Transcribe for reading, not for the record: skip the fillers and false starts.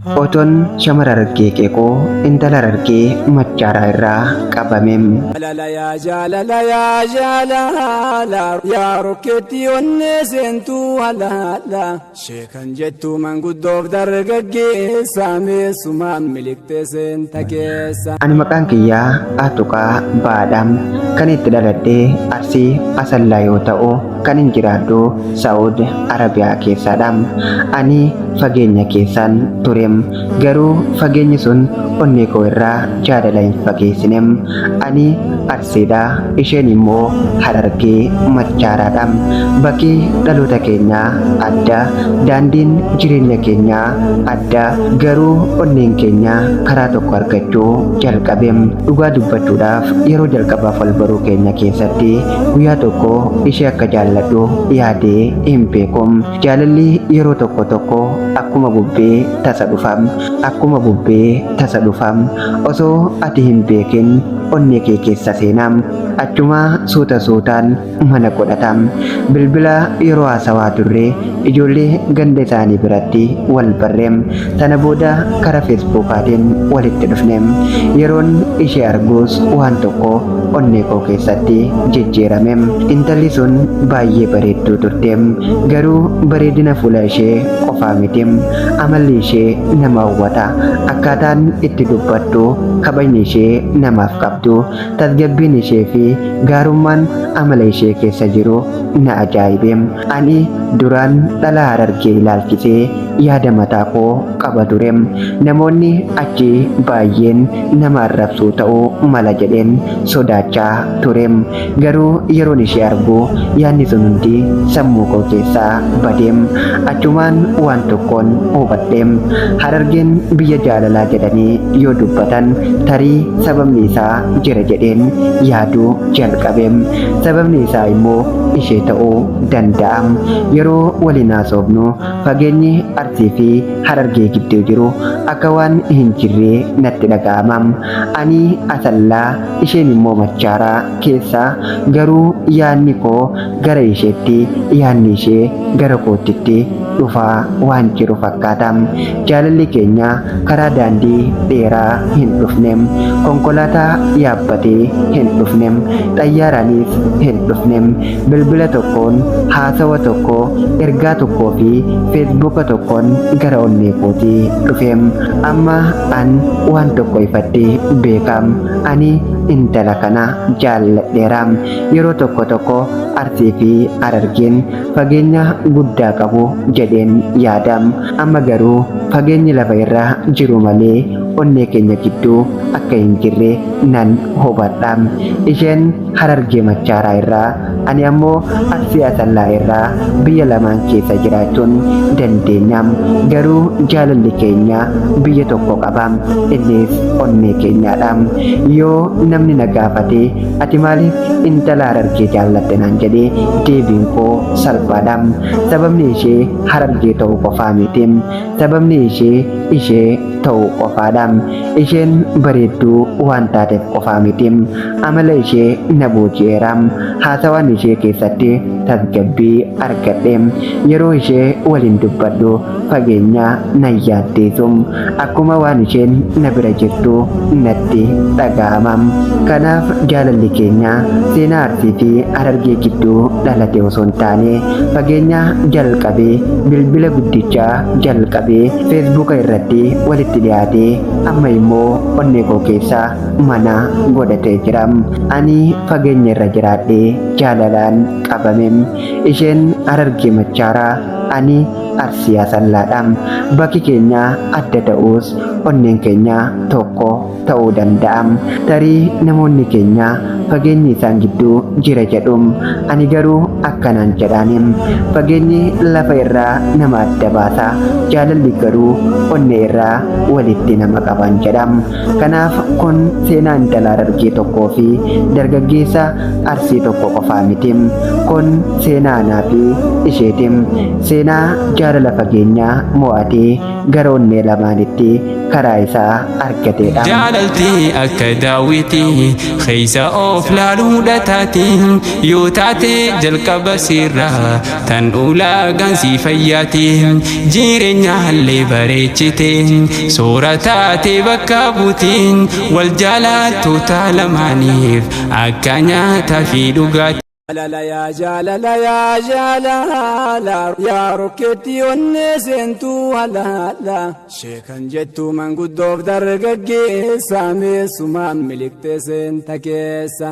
Oton shamara argee qeeqoo intala argee machaaraa irraa qabamem. Yaa rokkeetti onnee seentuu halaala sheekan jettu manguddoof dargaggeessa meessumaan miliqtee seenta keessa. Ani maqaan kiyyaa Atuqaa Baadhaam kan itti dhaladhee Arsii Asallaa yoo ta'u kan hin jiraadhu Saa'ud Arabiyaa keessadha. Ani fageenya keessaan turem garuu fageenyi sun onnee koo irraa jaalala hin fageessinem. Ani Arsiidha isheen immoo Harargee Machaaraadha. Bakki dhaloota keenyaa adda, daandiin jireenya keenyaa adda, garuu onneen keenya karaa tokko argachuu jalqabem. Dhugaa dubbachuudhaaf yeroo jalqabaaf wal baruu keenya keessatti guyyaa tokko ishee akka jaalladhu yaadee hin beekum. Jaalalli yeroo tokko tokko akkuma bubbee tasa dhufam, akkuma bubbee tasa dhufam. Osoo ati hin beekin onnee kee keessa seenam, achuma suuta suutaan mana godhatam. Bilbila yeroo haasawaa turre ijoollee ganda isaanii biratti wal barreem. Sana booda karaa feesbuukaatiin walitti dhufnem. Yeroon ishee argus waan tokko onnee koo keessatti jijjiiramem. Intalli sun baay'ee bareedduu turtem, garuu bareedina fuula ishee qofaa mitim. Amalli ishee nama hawwata, akkaataan itti dubbattu, kabajni ishee namaaf qabdu, tasgabbiin ishee fi gaarummaan amala ishee keessa jiru na ajaa'ibem. Ani duraan dhala Harargee ilaalchisee yaada mataa koo qaba turem. Namoonni achi baay'een nama arrabsuu ta'uu mala jedheen sodaachaa turem. Garuu yeroon ishee argu yaadni sun hundi sammuu koo keessaa badem. Achumaan waan tokkoon hubadhem. Harargeen biyya jaalalaa jedhanii yoo dubbatan tarii sababni isaa jira jedheen yaaduu jalqabem. Sababni isaa immoo ishee ta'uu danda'am. Yeroo waliin haasofnu fageenyi Arsii fi Harargee gidduu jiru akka waan hin jirree natti dhaga'amam. Ani Asallaa isheen immoo Machaaraa keessa, garuu yaadni koo gara isheetti, yaadni ishee gara kootitti dhufaa waan jiru fakkaatam. Jaalalli keenya karaa daandii dheeraa hin dhufnem, konkolaataa yaabbatee hin dhufnem, xayyaaraanis hin dhufnem. Bilbila tokkoon, haasawa tokko, ergaa tokkoo fi feesbuuka tokkoon gara onnee kootii dhufem. Amma an waan tokko ifadhee beekam. Ani intala kana jaalladheeram. Yeroo tokko tokko Arsii fi Harargeen fageenya guddaa qabu jedheen yaadam. Amma garuu fageenyi lafa irra jiru malee onnee keenya gidduu akka hin jirre nan hubadham. Isheen Harargee Machaaraa irraa, ani ammoo Arsii Asallaa irraa biyya lamaan keessa jiraachuun dandeenyam. Garuu jaalalli keenya biyya tokko qabam, innis onnee keenyaadham. Yoo namni na gaafate ati maaliif intala Harargee jaallatte naan jedhee deebiin koo salphaadham. Sababni ishee Harargee ta'uu qofaa mitim, sababni ishee ta'uu qofaadham. Isheen bareedduu waan taateef qofaa mitim, amala ishee na booji'eeram. Haasawaan ishee keessatti tasgabbii argadheem. Yeroo ishee waliin dubbadhu fageenya nan yaaddeessum, akkuma waan isheen na bira jirtu natti dhaga'amam. Kanaaf jaalalli keenya seenaa Arsii fi Harargee gidduu dhalate osoo hin taane fageenya jalqabee, bilbila guddichaa jalqabee feesbuuka irratti walitti dhiyaatee amma immoo onnee koo keessaa mana godhatee jiram. Ani fageenya irra jiraadhee jaalalaan qabamem. Isheen Harargee Machaaraa, ani Arsii Asallaadhaam. Bakki keenya adda ta'us onneen keenya tokko ta'uu danda'am. Tarii namoonni keenya fageenyi isaan gidduu jira jedhum, ani garuu akkanaan jedhaanim. Fageenyi lafa irraa nama adda baasa, jaalalli garuu onnee irraa walitti nama qaban jedham. Kanaaf kun seenaa intala Harargee tokkoo fi dargaggeessa Arsii tokko qofaa mitim. Kun seenaa anaa fi isheetim. Seenaa jaalala fageenyaa mo'atee gara onnee lamaanitti karaa isaa argateedha. Jaalaltii akka daawwitii keessa of laaluudha taate yoo taate jalqaba sirraa tan ulaagaan si fayyaate jireenya illee bareechite soora taate bakka buutiin wal jaalattoota lamaaniif akka nyaataa fi dhugaatii. Jaalala yaa jaalala yaa jaalala yaa rokkeetti onnee seentuu halaala sheekan jettu manguddoof dargaggeessa meessumaan miliqxee seenta keessa.